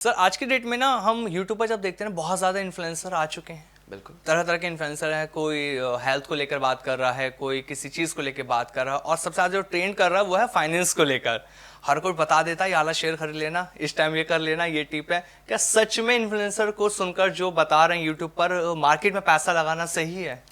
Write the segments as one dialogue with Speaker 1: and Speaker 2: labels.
Speaker 1: Sir आज की date में ना हम यूट्यूब पर जब देखते हैं ना बहुत ज़्यादा इन्फ्लुएंसर आ चुके हैं।
Speaker 2: बिल्कुल।
Speaker 1: तरह तरह के इन्फ्लुएंसर हैं, कोई हेल्थ को लेकर बात कर रहा है, कोई किसी चीज़ को लेकर बात कर रहा है, और सबसे ज़्यादा जो ट्रेंड कर रहा है वो है फाइनेंस को लेकर। हर कोई बता देता है ये वाला शेयर खरीद लेना, इस टाइम ये कर लेना, ये टिप है। क्या सच में इन्फ्लुएंसर को सुनकर जो बता रहे हैं यूट्यूब पर मार्केट में पैसा लगाना सही है?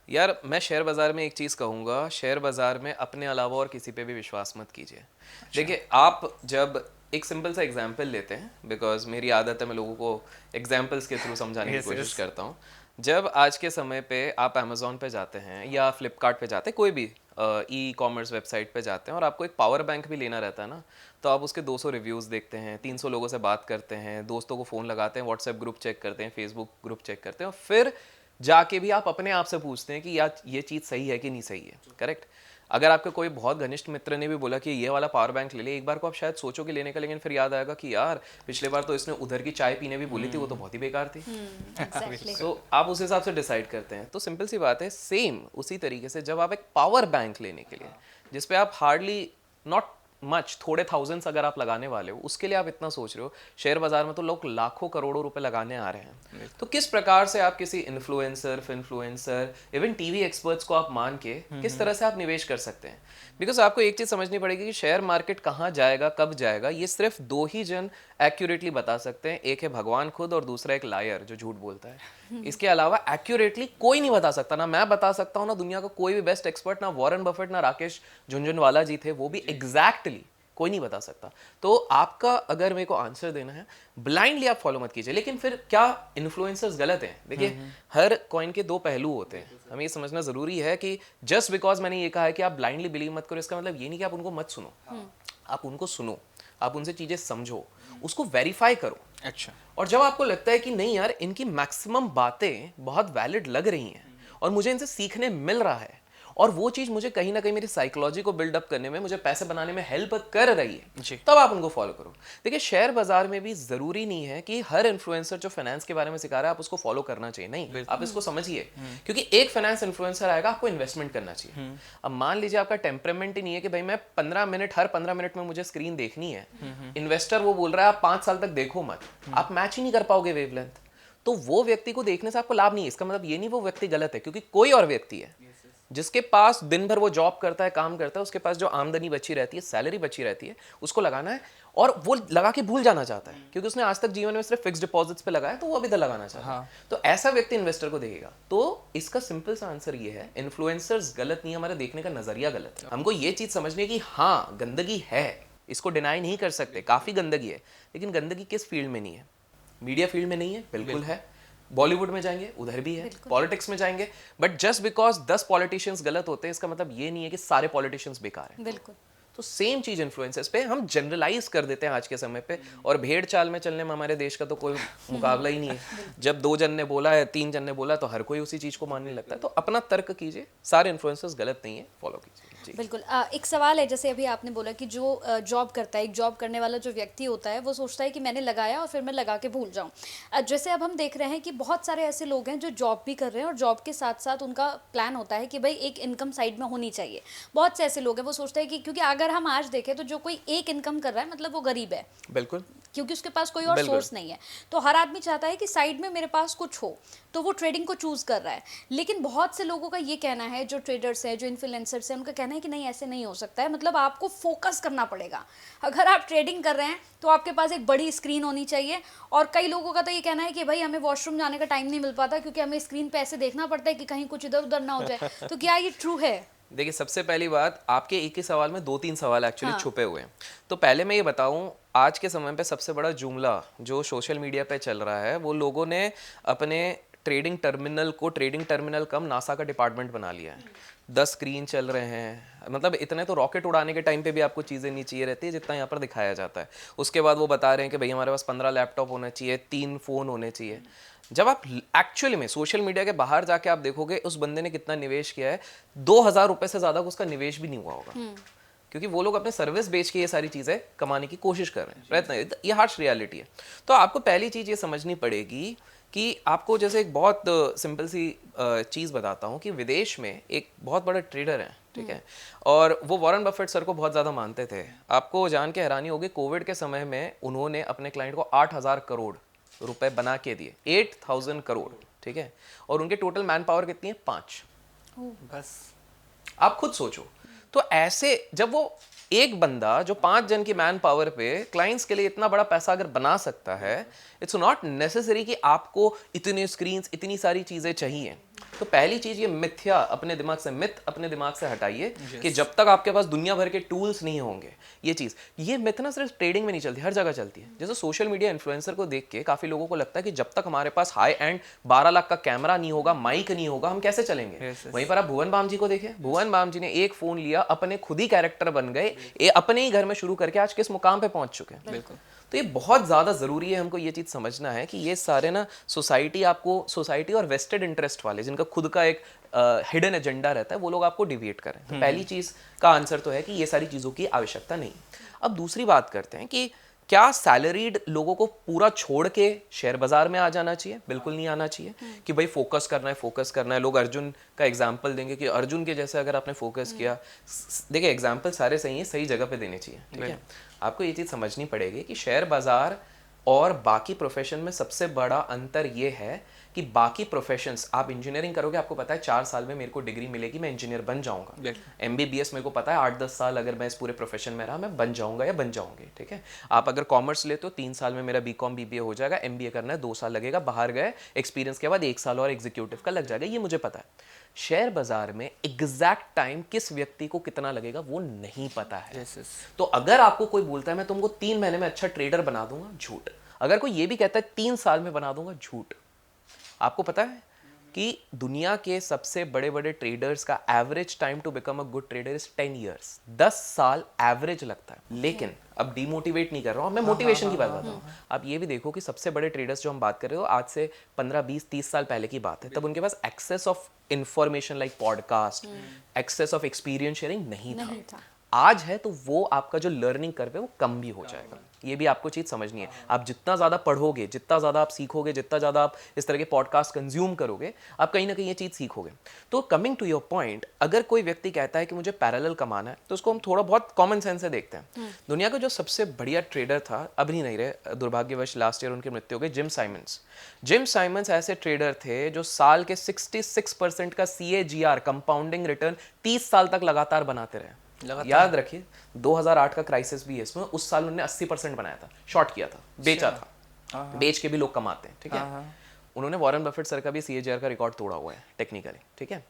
Speaker 2: यार मैं शेयर बाजार में एक चीज़ कहूँगा, शेयर बाजार में अपने अलावा और किसी पे भी विश्वास मत कीजिए। देखिए, आप जब एक सिंपल सा एग्जांपल लेते हैं, बिकॉज मेरी आदत है मैं लोगों को एग्जांपल्स के थ्रू समझाने की
Speaker 1: Yes,
Speaker 2: कोशिश
Speaker 1: yes.
Speaker 2: करता हूँ। जब आज के समय पे आप अमेजोन पे जाते हैं या फ्लिपकार्ट पे जाते हैं, कोई भी ई कॉमर्स वेबसाइट पे जाते हैं और आपको एक पावर बैंक भी लेना रहता है ना, तो आप उसके 200 रिव्यूज़ देखते हैं, 300 लोगों से बात करते हैं, दोस्तों को फ़ोन लगाते हैं, व्हाट्सएप ग्रुप चेक करते हैं, फेसबुक ग्रुप चेक करते हैं, और फिर जाके भी आप अपने आप से पूछते हैं कि यार ये चीज़ सही है कि नहीं सही है। करेक्ट। अगर आपके कोई बहुत घनिष्ठ मित्र ने भी बोला कि ये वाला पावर बैंक ले ले, एक बार को आप शायद सोचोगे लेने का, लेकिन फिर याद आएगा कि यार पिछले बार तो इसने उधर की चाय पीने भी बोली थी, वो तो बहुत ही बेकार थी।
Speaker 3: एग्जैक्टली।
Speaker 2: सो आप उस हिसाब से डिसाइड करते हैं। तो सिंपल सी बात है, सेम उसी तरीके से जब आप एक पावर बैंक लेने के लिए, जिसपे आप हार्डली नॉट मच, थोड़े थाउजेंड्स अगर आप लगाने वाले हो, उसके लिए आप इतना सोच रहे हो, शेयर बाजार में तो लोग लाखों करोड़ों रुपए लगाने आ रहे हैं। तो किस प्रकार से आप किसी इन्फ्लुएंसर, इवन टीवी एक्सपर्ट्स को आप मान के किस तरह से आप निवेश कर सकते हैं? बिकॉज आपको एक चीज समझनी पड़ेगी कि शेयर मार्केट कहाँ जाएगा, कब जाएगा, ये सिर्फ दो ही जन एक्यूरेटली बता सकते हैं। एक है भगवान खुद और दूसरा एक लायर जो झूठ बोलता है। इसके अलावा एक्यूरेटली कोई नहीं बता सकता, ना मैं बता सकता हूँ, ना दुनिया का कोई भी बेस्ट एक्सपर्ट, ना वॉरेन बफेट, ना राकेश झुनझुनवाला जी थे, वो भी एग्जैक्टली कोई नहीं बता सकता। तो आपका अगर मेरे को आंसर देना है, ब्लाइंडली आप फॉलो मत कीजिए। लेकिन फिर क्या इन्फ्लुएंसर्स गलत हैं? देखिए, हर कॉइन के दो पहलू होते हैं। हमें ये समझना जरूरी है कि जस्ट बिकॉज मैंने ये कहा है कि आप ब्लाइंडली बिलीव मत करो, इसका मतलब ये नहीं कि आप उनको मत सुनो। आप उनको सुनो, आप उनसे चीजें समझो, उसको वेरीफाई करो।
Speaker 1: अच्छा।
Speaker 2: और जब आपको लगता है कि नहीं यार, इनकी मैक्सिमम बातें बहुत वैलिड लग रही हैं और मुझे इनसे सीखने मिल रहा है, और वो चीज मुझे कहीं ना कहीं मेरी साइकोलॉजी को बिल्डअप करने में, मुझे पैसे बनाने में हेल्प कर रही है,
Speaker 1: जी।
Speaker 2: तब आप उनको फॉलो करो। देखिए, शेयर बाजार में भी जरूरी नहीं है कि हर इन्फ्लुएंसर जो फाइनेंस के बारे में सिखा रहा है आप उसको फॉलो करना चाहिए। नहीं, आप इसको समझिए, क्योंकि एक फाइनेंस इन्फ्लुएंसर आएगा, आपको इन्वेस्टमेंट करना चाहिए। अब मान लीजिए आपका टेम्परामेंट ही नहीं है कि भाई मैं 15 मिनट, हर 15 मिनट में मुझे स्क्रीन देखनी है। इन्वेस्टर वो बोल रहा है आप 5 साल तक देखो मत, आप मैच ही नहीं कर पाओगे वेवलेंथ। तो वो व्यक्ति को देखने से आपको लाभ नहीं है। इसका मतलब ये नहीं वो व्यक्ति गलत है, क्योंकि कोई और व्यक्ति है जिसके पास दिन भर वो जॉब करता है, काम करता है, उसके पास जो आमदनी बची रहती है, सैलरी बची रहती है, उसको लगाना है, और वो लगा के भूल जाना चाहता है, क्योंकि उसने आज तक जीवन में सिर्फ फिक्स डिपॉजिट्स पे लगाया, तो वो अभी तक लगाना चाहता है। तो ऐसा व्यक्ति इन्वेस्टर को देखेगा। तो इसका सिंपल सा आंसर ये है, इन्फ्लुएंसर्स गलत नहीं, हमारा देखने का नजरिया गलत है। हमको ये चीज समझनी है कि हाँ, गंदगी है, इसको डिनाई नहीं कर सकते, काफी गंदगी है, लेकिन गंदगी किस फील्ड में नहीं है? मीडिया फील्ड में नहीं है? बिल्कुल है। बॉलीवुड में जाएंगे, उधर भी है। पॉलिटिक्स में जाएंगे, बट जस्ट बिकॉज 10 पॉलिटिशियंस गलत होते हैं, इसका मतलब ये नहीं है कि सारे पॉलिटिशियंस बेकार हैं।
Speaker 3: बिल्कुल।
Speaker 2: तो सेम चीज इन्फ्लुएंसर्स पे हम जनरलाइज कर देते हैं आज के समय पे, और भेड़ चाल में चलने में हमारे देश का तो कोई मुकाबला ही नहीं है। जब 2 जन ने बोला है, 3 जन ने बोला, तो हर कोई उसी चीज को मानने लगता है। तो अपना तर्क कीजिए, सारे इन्फ्लुएंसर्स गलत नहीं है, फॉलो कीजिए। जी।
Speaker 3: बिल्कुल। एक सवाल है, जैसे अभी आपने बोला कि जो जॉब करता है, एक जॉब करने वाला जो व्यक्ति होता है, वो सोचता है कि मैंने लगाया और फिर मैं लगा के भूल जाऊं। जैसे अब हम देख रहे हैं कि बहुत सारे ऐसे लोग हैं जो जॉब भी कर रहे हैं और जॉब के साथ साथ उनका प्लान होता है कि भाई एक इनकम साइड में होनी चाहिए। बहुत से ऐसे लोग हैं, वो सोचते हैं कि क्योंकि अगर हम आज देखें तो जो कोई एक इनकम कर रहा है मतलब वो गरीब है,
Speaker 2: बिल्कुल,
Speaker 3: क्योंकि उसके पास कोई और
Speaker 2: बिल्कुल।
Speaker 3: सोर्स नहीं है। तो हर आदमी चाहता है कि साइड में मेरे पास कुछ हो, तो वो ट्रेडिंग को चूज कर रहा है। लेकिन बहुत से लोगों का ये कहना है, जो ट्रेडर्स हैं, जो इन्फ्लुएंसर्स हैं, उनका कहना है कि नहीं, ऐसे नहीं हो सकता है, मतलब आपको फोकस करना पड़ेगा। अगर आप ट्रेडिंग कर रहे हैं तो आपके पास एक बड़ी स्क्रीन होनी चाहिए। और कई लोगों का तो ये कहना है कि भाई हमें वॉशरूम जाने का टाइम नहीं मिल पाता, क्योंकि हमें स्क्रीन पे ऐसे देखना पड़ता है कि कहीं कुछ इधर उधर ना हो जाए। तो क्या ये ट्रू है?
Speaker 2: देखिए, सबसे पहली बात, आपके एक ही सवाल में 2-3 सवाल एक्चुअली
Speaker 3: हाँ।
Speaker 2: छुपे हुए हैं। तो पहले मैं ये बताऊं, आज के समय पे सबसे बड़ा जुमला जो सोशल मीडिया पे चल रहा है, वो लोगों ने अपने ट्रेडिंग टर्मिनल को, ट्रेडिंग टर्मिनल कम नासा का डिपार्टमेंट बना लिया है। 10 स्क्रीन चल रहे हैं, मतलब इतने तो रॉकेट उड़ाने के टाइम पे भी आपको चीज़ें नहीं चाहिए रहती है जितना यहाँ पर दिखाया जाता है। उसके बाद वो बता रहे हैं कि भाई हमारे पास 15 लैपटॉप होने चाहिए, 3 फ़ोन होने चाहिए। जब आप एक्चुअली में सोशल मीडिया के बाहर जाके आप देखोगे उस बंदे ने कितना निवेश किया है, 2000 रुपए से ज़्यादा उसका निवेश भी नहीं हुआ होगा, क्योंकि वो लोग अपने सर्विस बेच के ये सारी चीज़ें कमाने की कोशिश कर रहे हैं, प्रयत्न। ये हार्श रियलिटी है। तो आपको पहली चीज़ ये समझनी पड़ेगी कि आपको जैसे एक बहुत सिंपल सी चीज़ बताता हूँ कि विदेश में एक बहुत बड़ा ट्रेडर है, ठीक है, और वो वॉरेन बफेट सर को बहुत ज़्यादा मानते थे। आपको जान के हैरानी होगी, कोविड के समय में उन्होंने अपने क्लाइंट को 8,000 करोड़ रुपए बना के दिए, 8,000 करोड़, ठीक है, और उनके टोटल मैन पावर कितनी है? 5।
Speaker 1: बस
Speaker 2: आप खुद सोचो। तो ऐसे जब वो एक बंदा जो 5 जन की मैन पावर पे क्लाइंट्स के लिए इतना बड़ा पैसा अगर बना सकता है, इट्स नॉट नेसेसरी कि आपको इतने स्क्रीन्स, इतनी सारी चीजें चाहिए। तो पहली चीज, ये मिथ्या अपने दिमाग से, मिथ अपने दिमाग से हटाइए कि जब तक आपके पास दुनिया भर के टूल्स नहीं होंगे, ये मिथ ना सिर्फ ट्रेडिंग में नहीं चलती, हर जगह चलती है। जैसे सोशल मीडिया इन्फ्लुएंसर को देख के काफी लोगों को लगता है कि जब तक हमारे पास हाई एंड 12 लाख का कैमरा नहीं होगा, माइक नहीं होगा, हम कैसे चलेंगे। वहीं पर आप भुवन बाम जी को देखें, भुवन बाम जी ने एक फोन लिया, अपने खुद ही कैरेक्टर बन गए, अपने ही घर में शुरू करके आज किस मुकाम पे पहुंच चुके हैं।
Speaker 1: बिल्कुल।
Speaker 2: तो ये बहुत ज़्यादा ज़रूरी है हमको ये चीज़ समझना है कि ये सारे ना सोसाइटी और वेस्टेड इंटरेस्ट वाले, जिनका खुद का एक हिडन एजेंडा रहता है, वो लोग आपको डिविएट करें। तो पहली चीज़ का आंसर तो है कि ये सारी चीज़ों की आवश्यकता नहीं। अब दूसरी बात करते हैं कि क्या सैलरीड लोगों को पूरा छोड़ के शेयर बाजार में आ जाना चाहिए? बिल्कुल नहीं आना चाहिए कि भाई फोकस करना है। लोग अर्जुन का एग्जाम्पल देंगे कि अर्जुन के जैसे अगर आपने फोकस किया, देखिए एग्जाम्पल सारे सही है, सही जगह पे देने चाहिए, ठीक है। आपको ये चीज़ समझनी पड़ेगी कि शेयर बाजार और बाकी प्रोफेशन में सबसे बड़ा अंतर ये है कि बाकी प्रोफेशंस, आप इंजीनियरिंग करोगे, आपको पता है 4 साल में मेरे को डिग्री मिलेगी, मैं इंजीनियर बन जाऊंगा। MBBS मेरे को पता है 8-10 साल अगर मैं इस पूरे प्रोफेशन में रहा, मैं बन जाऊंगा या बन जाऊंगी, ठीक है। आप अगर कॉमर्स लेते हो, 3 साल में मेरा BCom BBA हो जाएगा, MBA करना है 2 साल लगेगा, बाहर गए एक्सपीरियंस के बाद 1 साल और एग्जीक्यूटिव का लग जाएगा, ये मुझे पता है। शेयर बाजार में एग्जैक्ट टाइम किस व्यक्ति को कितना लगेगा वो नहीं पता है। तो अगर आपको कोई बोलता है मैं तुमको 3 महीने में अच्छा ट्रेडर बना दूंगा, झूठ। अगर कोई ये भी कहता है 3 साल में बना दूंगा, झूठ। आपको पता है कि दुनिया के सबसे बड़े बड़े ट्रेडर्स का average time to become a good trader is 10 years, 10 साल एवरेज लगता है। लेकिन अब डिमोटिवेट नहीं कर रहा हूं मैं, मोटिवेशन की बात करता हूं। आप ये भी देखो कि सबसे बड़े ट्रेडर्स जो हम बात कर रहे हो, आज से 15, 20, 30 साल पहले की बात है, तब उनके पास access of information like podcast, access of experience sharing नहीं था। आज है तो वो आपका जो लर्निंग कर्व है वो कम भी हो जाएगा। ये भी आपको चीज़ समझनी है। आप जितना ज़्यादा पढ़ोगे, जितना ज़्यादा आप सीखोगे, जितना ज़्यादा आप इस तरह के पॉडकास्ट कंज्यूम करोगे, आप कहीं ना कहीं ये चीज़ सीखोगे। तो कमिंग टू योर पॉइंट, अगर कोई व्यक्ति कहता है कि मुझे पैरेलल कमाना है, तो उसको हम थोड़ा बहुत कॉमन सेंस से देखते हैं। दुनिया का जो सबसे बढ़िया ट्रेडर था, अभी नहीं रहे, दुर्भाग्यवश लास्ट ईयर उनकी मृत्यु हो गई, जिम साइमंस। जिम साइमंस ऐसे ट्रेडर थे जो साल के 66% का CAGR कंपाउंडिंग रिटर्न 30 साल तक लगातार बनाते रहे। याद रखिए 2008 का क्राइसिस भी है इसमें, उस साल उन्होंने 80% बनाया था, शॉर्ट किया था, बेचा था। बेच के भी लोग कमाते हैं, ठीक है। उन्होंने वॉरेन बफेट सर का भी CAGR का रिकॉर्ड तोड़ा हुआ है टेक्निकली, ठीक है।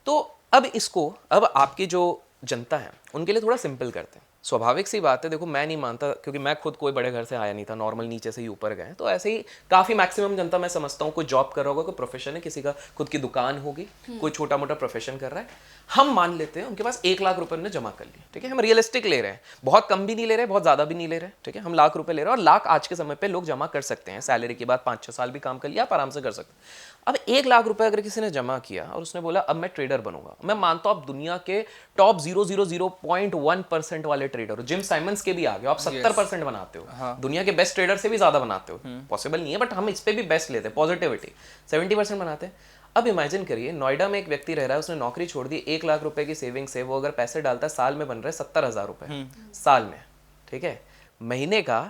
Speaker 2: तो अब आपकी जो जनता है उनके लिए थोड़ा सिंपल करते हैं। स्वाभाविक सी बात है, देखो मैं नहीं मानता, क्योंकि मैं खुद कोई बड़े घर से आया नहीं था, नॉर्मल नीचे से ही ऊपर गए, तो ऐसे ही काफ़ी मैक्सिमम जनता मैं समझता हूँ कोई जॉब कर रहा होगा, कोई प्रोफेशन है, किसी का खुद की दुकान होगी, कोई छोटा मोटा प्रोफेशन कर रहा है। हम मान लेते हैं उनके पास 1 लाख रुपए उन्होंने जमा कर लिए, ठीक है। हम रियलिस्टिक ले रहे हैं, बहुत कम भी नहीं ले रहे, बहुत ज़्यादा भी नहीं ले रहे, ठीक है। हम लाख रुपए ले रहे हैं, और लाख आज के समय पे लोग जमा कर सकते हैं। सैलरी के बाद 5-6 साल भी काम कर लिया, आप आराम से कर सकते हैं। अब 1 लाख रुपए अगर किसी ने जमा किया और उसने बोला अब मैं ट्रेडर बनूंगा, मैं मानता हूँ आप दुनिया के टॉप 0.01% वाले ट्रेडर हो, जिम साइमंस के भी आगे आप 70% बनाते हो, दुनिया के बेस्ट ट्रेडर से भी ज्यादा बनाते हो। पॉसिबल नहीं है, बट हम इस पे भी बेस्ट लेते हैं, पॉजिटिविटी 70% बनाते हैं। अब इमेजिन करिए नोएडा में एक व्यक्ति रह रहा है, उसने नौकरी छोड़ दी, 1 लाख रुपए की सेविंग से वो अगर पैसे डालता है, साल में बन रहे 70,000 रुपए साल में, ठीक है। महीने का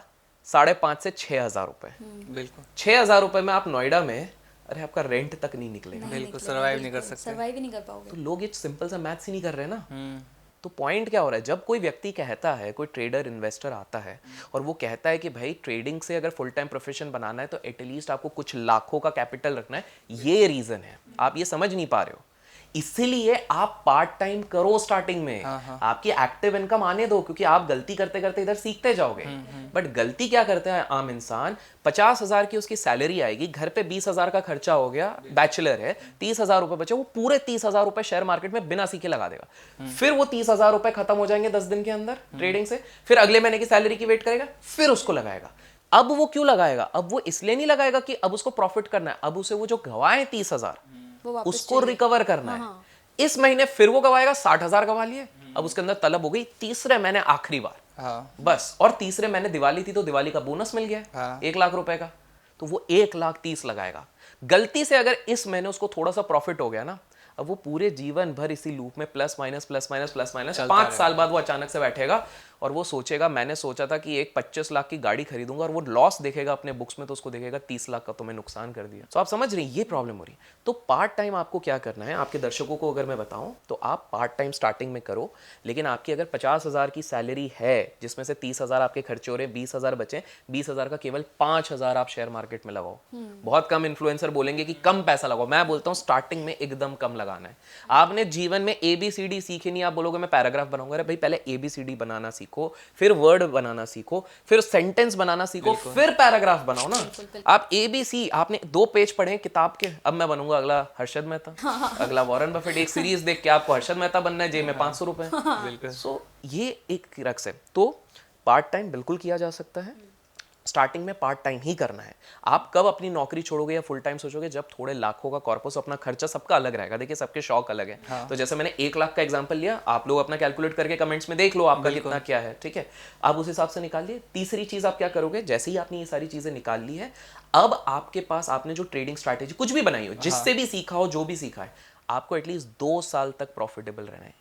Speaker 2: 5,500 से 6,000 रुपए, बिल्कुल 6,000 रुपए में आप नोएडा में, अरे आपका रेंट तक नहीं निकलेगा,
Speaker 1: बिल्कुल सर्वाइव नहीं कर सकते,
Speaker 3: सर्वाइव ही नहीं कर पाओगे।
Speaker 2: तो लोग ये सिंपल सा मैथ्स ही नहीं कर रहे ना। तो पॉइंट क्या हो रहा है, जब कोई व्यक्ति कहता है, कोई ट्रेडर इन्वेस्टर आता है और वो कहता है कि भाई ट्रेडिंग से अगर फुल टाइम प्रोफेशन बनाना है तो एटलीस्ट आपको कुछ लाखों का कैपिटल रखना है, ये रीजन है। आप ये समझ नहीं पा रहे हो, इसीलिए आप पार्ट टाइम करो स्टार्टिंग में, आपकी एक्टिव इनकम आने दो, क्योंकि आप गलती करते करते इधर सीखते जाओगे। बट गलती क्या करता है आम इंसान, 50,000 की उसकी सैलरी आएगी, घर पे 20,000 का खर्चा हो गया, बैचलर है, 30,000 रुपए बचे, वो पूरे 30,000 रुपए शेयर मार्केट में बिना सीखे लगा देगा। फिर वो 30,000 रुपए खत्म हो जाएंगे 10 दिन के अंदर ट्रेडिंग से, फिर अगले महीने की सैलरी की वेट करेगा, फिर उसको लगाएगा। अब वो क्यों लगाएगा, अब वो इसलिए नहीं लगाएगा कि अब उसको प्रॉफिट करना है, अब उसे वो जो गवाए 30,000 उसको रिकवर करना है। इस महीने फिर वो गवाएगा, 60,000 गवा लिए, अब उसके अंदर तलब हो गई तीसरे महीने आखिरी बार, बस। और तीसरे महीने दिवाली थी तो दिवाली का बोनस मिल गया 1 लाख रुपए का, तो वो 1,30,000 लगाएगा। गलती से अगर इस महीने उसको थोड़ा सा प्रॉफिट हो गया ना, अब वो पूरे जीवन भर इसी लूप में प्लस माइनस 5 साल बाद वो अचानक से बैठेगा और वो सोचेगा मैंने सोचा था कि एक 25 लाख की गाड़ी खरीदूंगा, और वो लॉस देखेगा अपने बुक्स में तो उसको देखेगा 30 लाख का तो मैं नुकसान कर दिया। तो आप समझ रहे हैं ये प्रॉब्लम हो रही है। तो पार्ट टाइम आपको क्या करना है, आपके दर्शकों को अगर मैं बताऊं तो आप पार्ट टाइम स्टार्टिंग में करो, लेकिन आपकी अगर 50,000 की सैलरी है जिसमें से 30,000 आपके खर्चे हो रहे, 20,000 बचे, 20,000 का केवल 5,000 आप शेयर मार्केट में लगाओ। बहुत कम इन्फ्लुएंसर बोलेंगे कि कम पैसा लगाओ, मैं बोलता हूँ स्टार्टिंग में एकदम कम लगाना है। आपने जीवन में ABCD सीखे नहीं, आप बोलोगे मैं पैराग्राफ बनाऊंगा, अरे भाई पहले ABCD बनाना सीखो, फिर वर्ड बनाना सीखो, फिर सेंटेंस बनाना सीखो, फिर पैराग्राफ बनाओ ना। आप ABC आपने 2 पेज पढ़े किताब के, अब मैं बनूंगा अगला हर्षद मेहता, अगला वॉरेन बफेट, एक सीरीज देख के आपको हर्षद मेहता बनना है, जेब में 500 रुपए।
Speaker 1: बिल्कुल।
Speaker 2: सो ये एक रक्स है। तो पार्ट टाइम बिल्कुल किया जा सकता है, स्टार्टिंग में पार्ट टाइम ही करना है। आप कब अपनी नौकरी छोड़ोगे या फुल टाइम सोचोगे, जब थोड़े लाखों का कॉर्पस, अपना खर्चा सबका अलग रहेगा। देखिए सबके शौक अलग है। तो जैसे मैंने 1 लाख का एग्जांपल लिया, आप लोग अपना कैलकुलेट करके कमेंट्स में देख लो आपका कितना क्या है, ठीक है, आप उस हिसाब से निकाल लिए। तीसरी चीज आप क्या करोगे, जैसे ही आपने ये सारी चीजें निकाल ली है, अब आपके पास आपने जो ट्रेडिंग स्ट्रैटेजी कुछ भी बनाई हो, जिससे भी सीखा हो, जो भी सीखा है, आपको एटलीस्ट 2 साल तक प्रॉफिटेबल रहना है।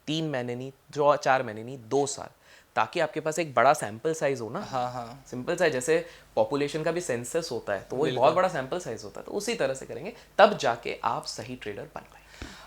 Speaker 2: 3 महीने नहीं, 4 महीने नहीं, 2 साल, ताकि आपके पास एक बड़ा सैंपल साइज हो ना।
Speaker 1: हाँ।
Speaker 2: सिंपल साइज, जैसे पॉपुलेशन का भी सेंसस होता है तो वो एक बहुत बड़ा सैंपल साइज होता है, तो उसी तरह से करेंगे, तब जाके आप सही ट्रेडर बन पाएंगे।